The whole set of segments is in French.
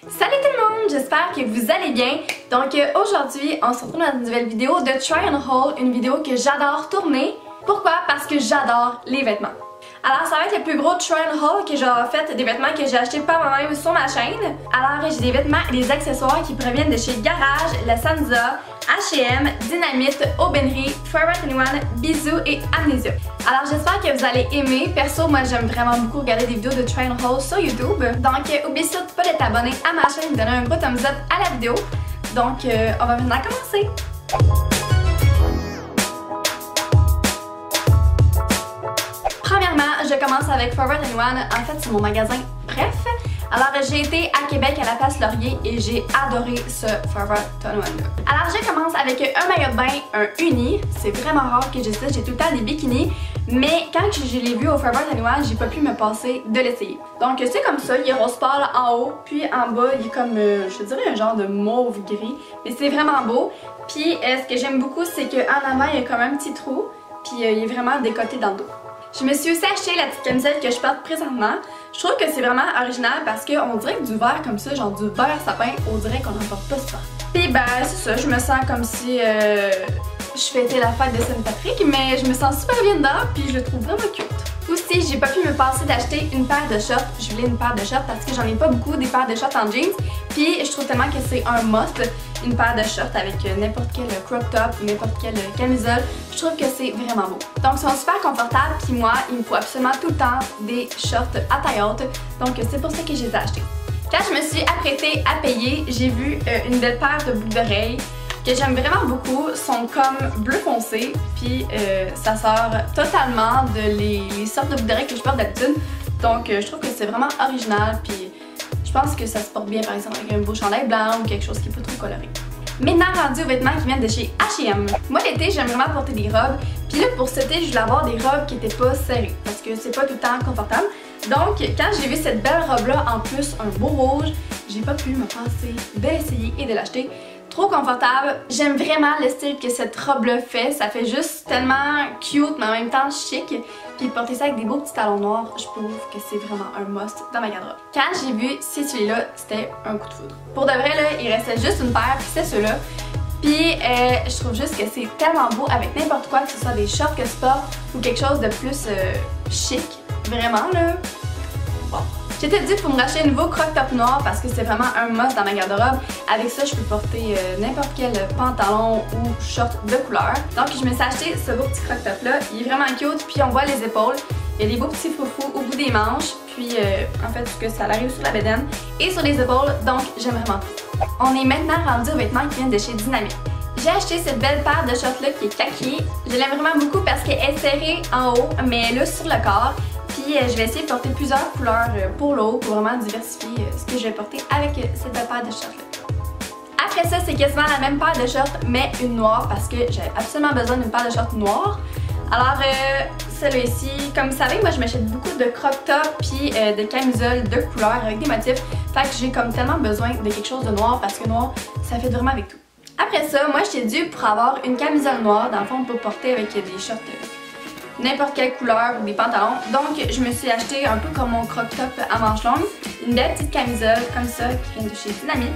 Salut tout le monde, j'espère que vous allez bien. Donc aujourd'hui, on se retrouve dans une nouvelle vidéo de Try and Haul, une vidéo que j'adore tourner. Pourquoi? Parce que j'adore les vêtements. Alors ça va être le plus gros Try and Haul que j'aurai fait des vêtements que j'ai achetés par moi-même sur ma chaîne. Alors j'ai des vêtements et des accessoires qui proviennent de chez Garage, La Sanza, H&M, Dynamite, Aubainerie, Forever 21, Bisous et Amnesia. Alors j'espère que vous allez aimer. Perso, moi j'aime vraiment beaucoup regarder des vidéos de Try and Haul sur YouTube. Donc n'oubliez surtout pas d'être abonné à ma chaîne et de donner un gros thumbs up à la vidéo. Donc on va maintenant commencer. Premièrement, je commence avec Forever 21. En fait, c'est mon magasin Bref. Alors, j'ai été à Québec à la Place Laurier et j'ai adoré ce Forever 21. Alors, je commence avec un maillot de bain, un uni. C'est vraiment rare que j'ai ça, j'ai tout le temps des bikinis. Mais quand je l'ai vu au Forever 21, j'ai pas pu me passer de l'essayer. Donc, c'est comme ça, il est rose pâle en haut, puis en bas, il est comme, je dirais, un genre de mauve gris. Mais c'est vraiment beau. Puis, ce que j'aime beaucoup, c'est qu'en avant, il y a comme un petit trou, puis il est vraiment décoté dans le dos. Je me suis aussi acheté la petite camisette que je porte présentement. Je trouve que c'est vraiment original parce qu'on dirait que du vert comme ça, genre du vert sapin, on dirait qu'on n'en porte pas souvent. Puis ben c'est ça, je me sens comme si je fêtais la fête de Saint-Patrick, mais je me sens super bien dedans puis je le trouve vraiment cute. Aussi, j'ai pas pu me passer d'acheter une paire de shorts. Je voulais une paire de shorts parce que j'en ai pas beaucoup des paires de shorts en jeans. Puis je trouve tellement que c'est un must, une paire de shorts avec n'importe quel crop top ou n'importe quelle camisole. Je trouve que c'est vraiment beau. Donc ils sont super confortables, puis moi, il me faut absolument tout le temps des shorts à taille haute. Donc c'est pour ça que je les ai achetés. Quand je me suis apprêtée à payer, j'ai vu une belle paire de boucles d'oreilles que j'aime vraiment beaucoup, sont comme bleu foncé, puis ça sort totalement de les sortes de boucles d'oreilles que je porte d'habitude. Donc je trouve que c'est vraiment original, puis je pense que ça se porte bien par exemple avec un beau chandail blanc ou quelque chose qui est pas trop coloré. Maintenant rendu aux vêtements qui viennent de chez H&M. Moi l'été j'aime vraiment porter des robes, puis là pour cet été je voulais avoir des robes qui étaient pas serrées parce que c'est pas tout le temps confortable. Donc quand j'ai vu cette belle robe là, en plus un beau rouge, j'ai pas pu me passer de l'essayer et de l'acheter. Trop confortable, j'aime vraiment le style que cette robe là fait, ça fait juste tellement cute mais en même temps chic. Puis porter ça avec des beaux petits talons noirs, je trouve que c'est vraiment un must dans ma garde-robe. Quand j'ai vu celui-là, c'était un coup de foudre. Pour de vrai là, il restait juste une paire, puis c'est ceux-là. Puis je trouve juste que c'est tellement beau avec n'importe quoi, que ce soit des shorts que je porte ou quelque chose de plus chic. Vraiment là, bon. J'étais dit pour me racheter un nouveau crop top noir parce que c'est vraiment un must dans ma garde-robe. Avec ça, je peux porter n'importe quel pantalon ou short de couleur. Donc je me suis acheté ce beau petit crop top là. Il est vraiment cute, puis on voit les épaules. Il y a des beaux petits froufrous au bout des manches. Puis en fait, que ça arrive sur la bedaine et sur les épaules. Donc j'aime vraiment tout. On est maintenant rendu aux vêtements qui viennent de chez Dynamite. J'ai acheté cette belle paire de shorts là qui est kaki. Je l'aime vraiment beaucoup parce qu'elle est serrée en haut, mais elle est sur le corps. Puis je vais essayer de porter plusieurs couleurs pour le haut pour vraiment diversifier ce que je vais porter avec cette belle paire de shorts là. Après ça, c'est quasiment la même paire de shorts mais une noire parce que j'avais absolument besoin d'une paire de shorts noire. Alors celle-là ici, comme vous savez, moi je m'achète beaucoup de crop top puis de camisoles de couleurs avec des motifs. Fait que j'ai comme tellement besoin de quelque chose de noir parce que noir, ça fait vraiment avec tout. Après ça, moi j'étais due pour avoir une camisole noire, dans le fond on peut porter avec des shorts n'importe quelle couleur ou des pantalons. Donc je me suis acheté un peu comme mon crop top à manches longues, une belle petite camisole comme ça qui vient de chez Dynamite.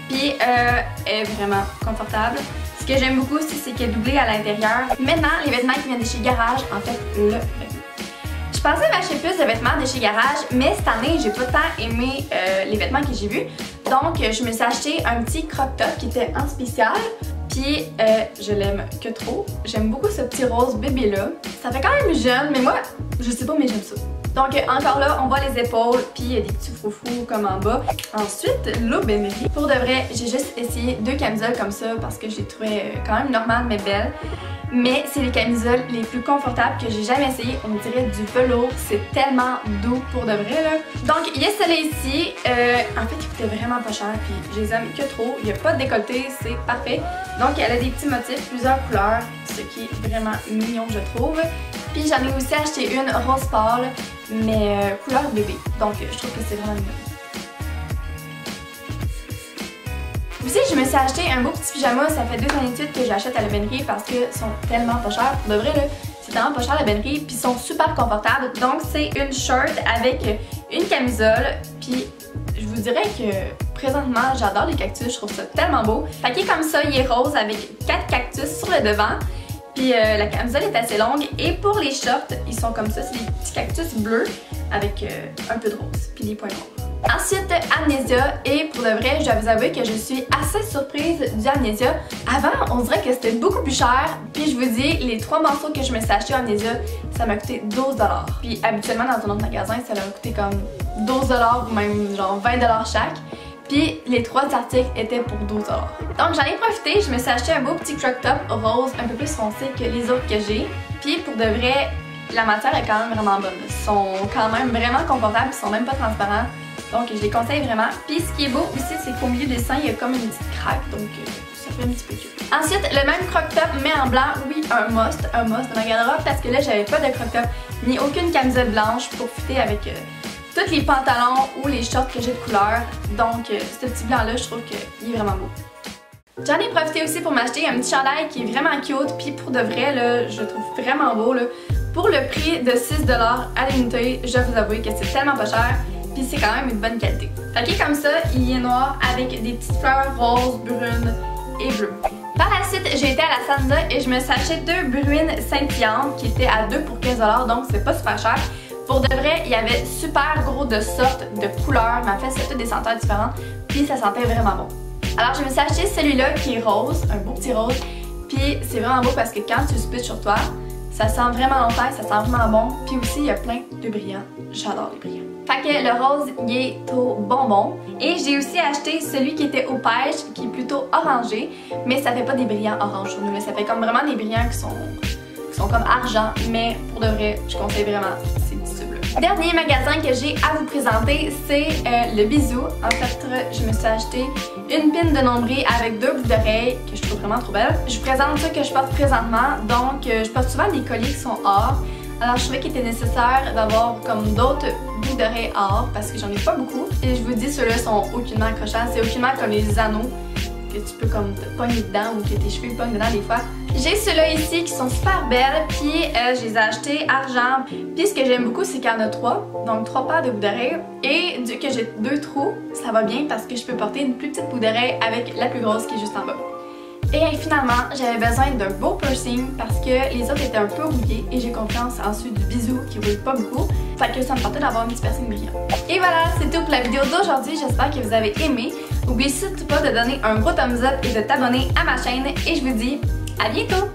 Puis elle est vraiment confortable. Ce que j'aime beaucoup aussi, c'est qu'elle est doublée à l'intérieur. Maintenant, les vêtements qui viennent de chez Garage, en fait, le je pensais m'acheter plus de vêtements de chez Garage, mais cette année, j'ai pas tant aimé les vêtements que j'ai vus. Donc, je me suis acheté un petit crop top qui était en spécial. Puis, je l'aime que trop. J'aime beaucoup ce petit rose bébé là. Ça fait quand même jeune, mais moi, je sais pas, mais j'aime ça. Donc, encore là, on voit les épaules, puis il y a des petits froufrous comme en bas. Ensuite, l'Aubainerie. Pour de vrai, j'ai juste essayé deux camisoles comme ça parce que je les trouvais quand même normales mais belles. Mais c'est les camisoles les plus confortables que j'ai jamais essayé. On dirait du velours, c'est tellement doux pour de vrai là. Donc il y a celle-là ici, en fait il coûtait vraiment pas cher puis je les aime que trop. Il n'y a pas de décolleté, c'est parfait. Donc elle a des petits motifs, plusieurs couleurs, ce qui est vraiment mignon je trouve. Puis j'en ai aussi acheté une rose pâle, mais couleur bébé. Donc je trouve que c'est vraiment mignon. Aussi, je me suis acheté un beau petit pyjama, ça fait 2 années de suite que j'achète à l'Aubainerie parce qu'ils sont tellement pas chers. Pour de vrai, là, c'est tellement pas cher à l'Aubainerie, puis ils sont super confortables. Donc, c'est une short avec une camisole, puis je vous dirais que présentement, j'adore les cactus, je trouve ça tellement beau. Fait qu'il est comme ça, il est rose avec 4 cactus sur le devant. Puis la camisole est assez longue. Et pour les shorts, ils sont comme ça, c'est des petits cactus bleus avec un peu de rose, puis des points noirs. Ensuite, Amnesia, et pour de vrai, je dois vous avouer que je suis assez surprise du Amnesia. Avant, on dirait que c'était beaucoup plus cher, puis je vous dis, les 3 morceaux que je me suis acheté au Amnesia, ça m'a coûté 12$. Puis habituellement, dans un autre magasin, ça leur a coûté comme 12$ ou même genre 20$ chaque. Puis les 3 articles étaient pour 12$. Donc j'en ai profité, je me suis acheté un beau petit crop top rose un peu plus foncé que les autres que j'ai. Puis pour de vrai, la matière est quand même vraiment bonne. Ils sont quand même vraiment confortables, ils sont même pas transparents. Donc je les conseille vraiment. Puis ce qui est beau aussi, c'est qu'au milieu des seins, il y a comme une petite craque. Donc ça fait un petit peu cute. Ensuite, le même crop top mais en blanc. Oui, un must de ma garde-robe parce que là, j'avais pas de crop top ni aucune camisole blanche pour fitter avec tous les pantalons ou les shorts que j'ai de couleur. Donc ce petit blanc là, je trouve qu'il est vraiment beau. J'en ai profité aussi pour m'acheter un petit chandail qui est vraiment cute. Puis pour de vrai, là, je le trouve vraiment beau. Là. Pour le prix de 6$ à l'unité, je dois vous avouer que c'est tellement pas cher. Puis c'est quand même une bonne qualité. Fait qu'il est comme ça, il est noir avec des petites fleurs roses, brunes et bleues. Par la suite, j'ai été à la Sansa et je me suis acheté 2 bruines scintillantes qui étaient à 2 pour 15$, donc c'est pas super cher. Pour de vrai, il y avait super gros de sortes de couleurs, mais en fait, c'est toutes des senteurs différentes, puis ça sentait vraiment bon. Alors, je me suis acheté celui-là qui est rose, un beau petit rose, puis c'est vraiment beau parce que quand tu le spits sur toi, ça sent vraiment longtemps, ça sent vraiment bon, puis aussi, il y a plein de brillants. J'adore les brillants. Fait que le rose, il est au bonbon. Et j'ai aussi acheté celui qui était aux pêches, qui est plutôt orangé, mais ça fait pas des brillants orange sur nous, mais ça fait comme vraiment des brillants qui sont comme argent, mais pour de vrai, je conseille vraiment ces petits tubes-là. Dernier magasin que j'ai à vous présenter, c'est le Bisou. En fait, je me suis acheté une pine de nombril avec 2 boucles d'oreilles que je trouve vraiment trop belle. Je vous présente ceux que je porte présentement, donc je porte souvent des colliers qui sont or. Alors je trouvais qu'il était nécessaire d'avoir comme d'autres boucles d'oreilles or parce que j'en ai pas beaucoup. Et je vous dis, ceux-là sont aucunement accrochants, c'est aucunement comme les anneaux que tu peux comme te pogner dedans ou que tes cheveux pognent dedans des fois. J'ai ceux-là ici qui sont super belles, puis je les ai achetés argent. Puis ce que j'aime beaucoup, c'est qu'il y en a 3, donc 3 paires de boucles d'oreilles. Et vu que j'ai 2 trous, ça va bien parce que je peux porter une plus petite boucle d'oreille avec la plus grosse qui est juste en bas. Et finalement, j'avais besoin d'un beau piercing parce que les autres étaient un peu rouillés et j'ai confiance en ceux du Bisou qui roulent pas beaucoup. Fait que ça me tentait d'avoir un petit piercing brillant. Et voilà, c'est tout pour la vidéo d'aujourd'hui. J'espère que vous avez aimé. N'oubliez surtout pas de donner un gros thumbs up et de t'abonner à ma chaîne. Et je vous dis à bientôt!